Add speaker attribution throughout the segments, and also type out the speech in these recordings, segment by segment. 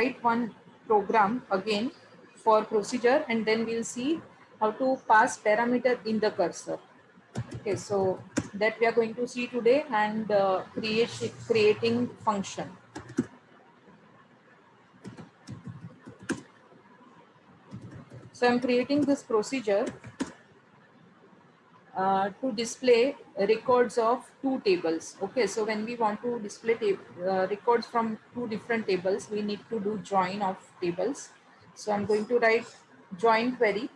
Speaker 1: write one program again for procedure, and then we'll see how to pass parameter in the cursor. Okay, so that we are going to see today, and creating function. So I'm creating this procedure to display records of two tables. Okay, so when we want to display records from two different tables, we need to do join of tables. So I'm going to write join query.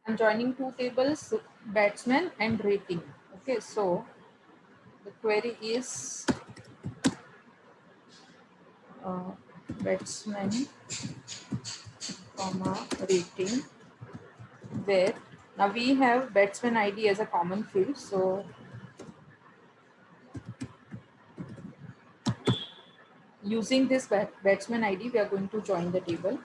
Speaker 1: I'm joining two tables, batsman and rating. Okay, so the query is uh, batsman comma rating, where now we have batsman ID as a common field. So using this batsman ID, we are going to join the table.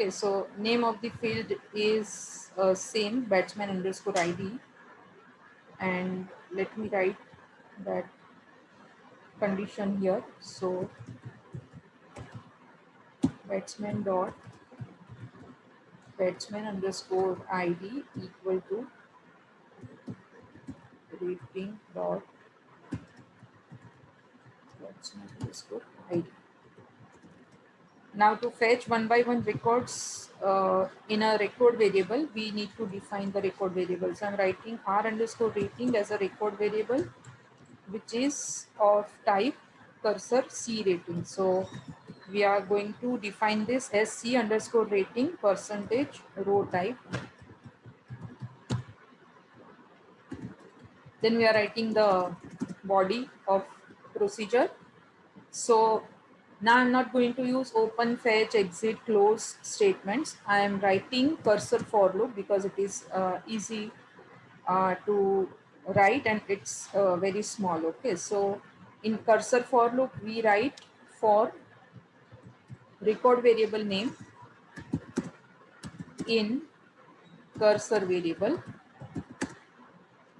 Speaker 1: Okay, so name of the field is same, batsman underscore ID, and let me write that condition here. So batsman dot batsman underscore ID equal to rating dot batsman underscore ID. Now to fetch one by one records in a record variable, we need to define the record variable. So I'm writing r underscore rating as a record variable, which is of type cursor C rating. So we are going to define this as C underscore rating percentage row type. Then we are writing the body of procedure. So now I'm not going to use open, fetch, exit, close statements. I am writing cursor for loop because it is easy to write, and it's very small. Okay, so in cursor for loop, we write for record variable name in cursor variable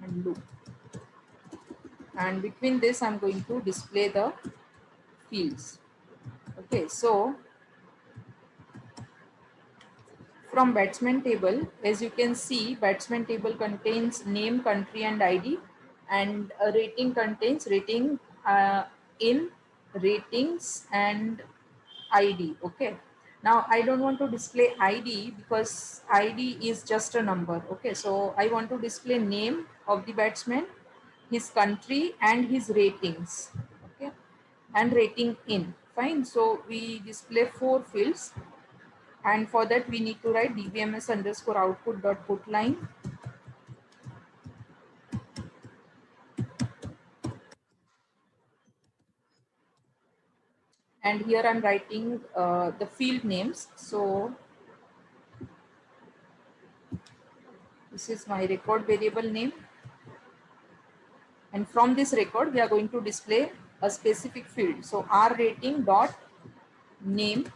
Speaker 1: and loop. And between this, I'm going to display the fields. Okay, so from batsman table, as you can see, batsman table contains name, country, and ID, and a rating contains rating in ratings and ID. Okay. Now I don't want to display ID because ID is just a number. Okay. So I want to display name of the batsman, his country, and his ratings. Okay. And rating in. Fine. So we display 4 fields. And for that we need to write dbms underscore output dot put line. And here I'm writing the field names. So this is my record variable name. And from this record, we are going to display a specific field. So R rating dot name,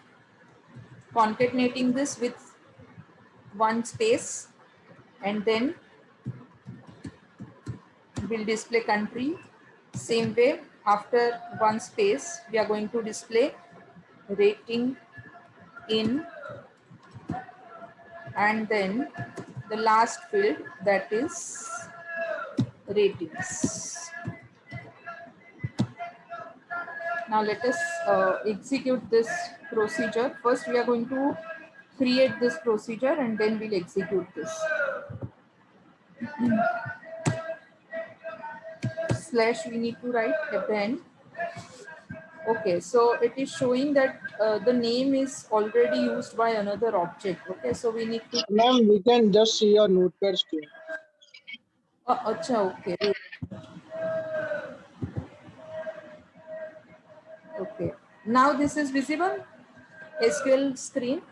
Speaker 1: concatenating this with one space, and then we'll display country. Same way, after one space, we are going to display rating in, and then the last field, that is ratings. Now let us execute this procedure. First we are going to create this procedure, and then we'll execute this. Slash we need to write at the end. Okay, so it is showing that the name is already used by another object. Okay, so we need to.
Speaker 2: Ma'am, we can just see your notepad screen.
Speaker 1: Acha, okay. Okay. Now this is visible. SQL screen.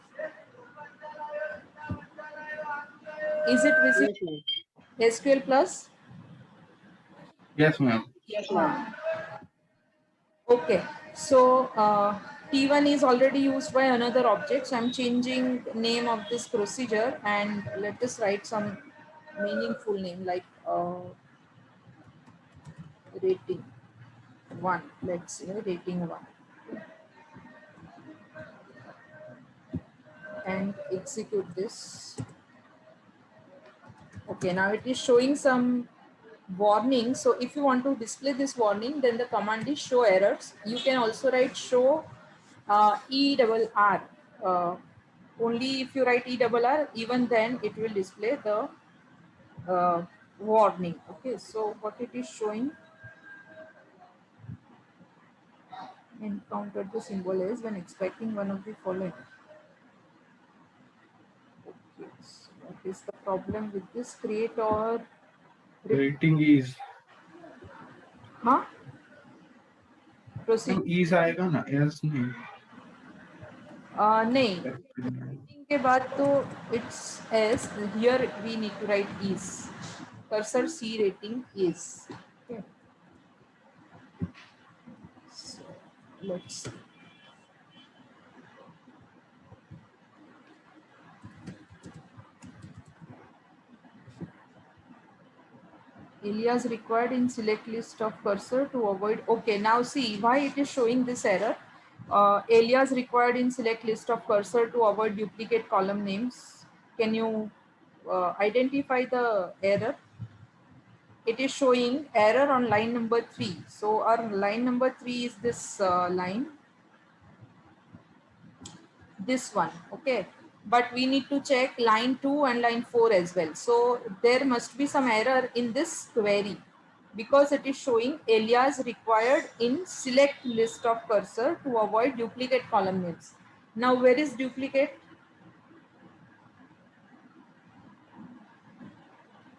Speaker 1: Is it visible?
Speaker 2: Yes, ma'am.
Speaker 1: SQL plus?
Speaker 3: Yes, ma'am.
Speaker 2: Yes, ma'am.
Speaker 1: Okay, so T1 is already used by another object. So I'm changing name of this procedure and let us write some meaningful name like rating 1. Let's say rating 1 and execute this. Okay, now it is showing some warning. So if you want to display this warning, then the command is show errors. You can also write show ERR. Uh, Only if you write ERR, even then it will display the warning. Okay, so what it is showing, encountered the symbol is when expecting one of the following. Okay, so what is the problem with this? Create or
Speaker 3: Rating is
Speaker 1: huh? Proceed.
Speaker 3: Ma'am ईज आएगा ना S नहीं
Speaker 1: नहीं, के बाद तो it's s, here we need to write is, cursor c rating is. Okay, so let's see. Alias required in select list of cursor to avoid. Okay, now see why it is showing this error. Alias required in select list of cursor to avoid duplicate column names. Can you identify the error? It is showing error on line number 3. So our line number 3 is this line, this one. Okay, but we need to check line 2 and line 4 as well. So there must be some error in this query because it is showing alias required in select list of cursor to avoid duplicate column names. Now where is duplicate?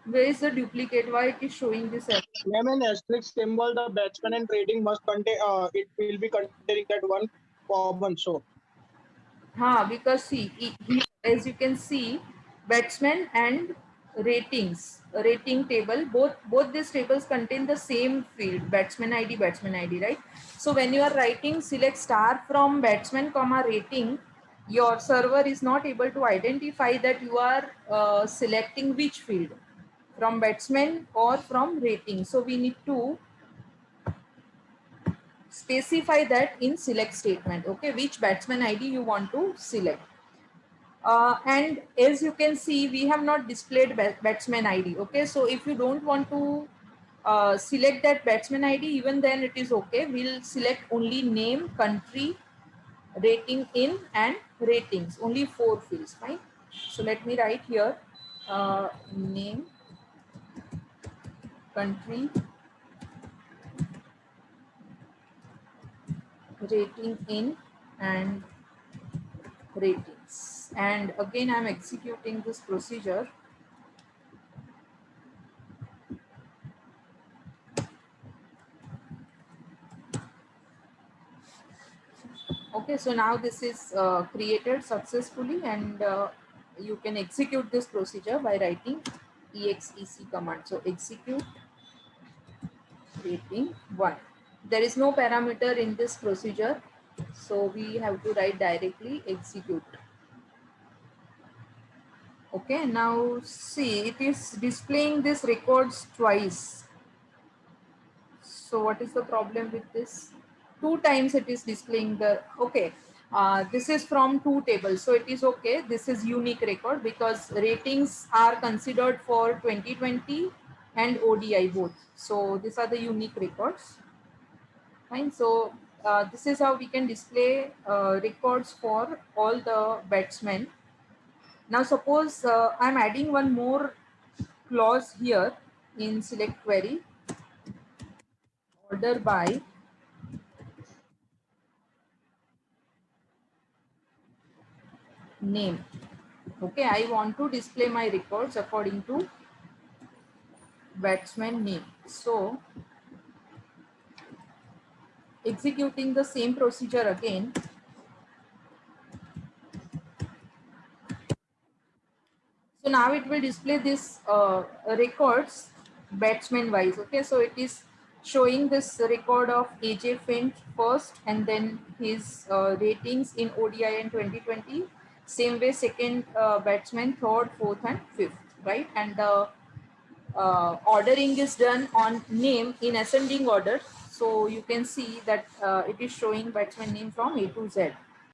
Speaker 1: Where is the duplicate? Why it is showing this error?
Speaker 2: Ma'am, an asterisk symbol, the batsman and rating must contain. It will be containing that one common. So
Speaker 1: Because see, as you can see, batsman and rating table, both these tables contain the same field, batsman ID, right? So when you are writing select star from batsman comma rating, your server is not able to identify that you are selecting which field, from batsman or from rating. So we need to specify that in select statement. Okay, which batsman ID you want to select. And as you can see, we have not displayed batsman ID. Okay, so if you don't want to select that batsman ID, even then it is okay. We'll select only name, country, rating in, and ratings. Only 4 fields, fine. So let me write here name, country, rating in, and ratings. And again, I'm executing this procedure. Okay, so now this is created successfully, and you can execute this procedure by writing exec command. So execute rating 1. There is no parameter in this procedure, so we have to write directly execute. Okay, now see, it is displaying this records twice. So what is the problem with this? 2 times it is displaying the, okay. This is from 2 tables, so it is okay. This is unique record because ratings are considered for 2020 and ODI both. So these are the unique records. Fine. So this is how we can display records for all the batsmen. Now suppose I'm adding one more clause here in select query, order by name. Okay, I want to display my records according to batsman name. So executing the same procedure again. So now it will display this records batsman wise. Okay, so it is showing this record of AJ Finch first, and then his ratings in ODI and 2020. Same way, second batsman, third, fourth, and fifth, right? And the ordering is done on name in ascending order. So you can see that it is showing batsman name from A to Z.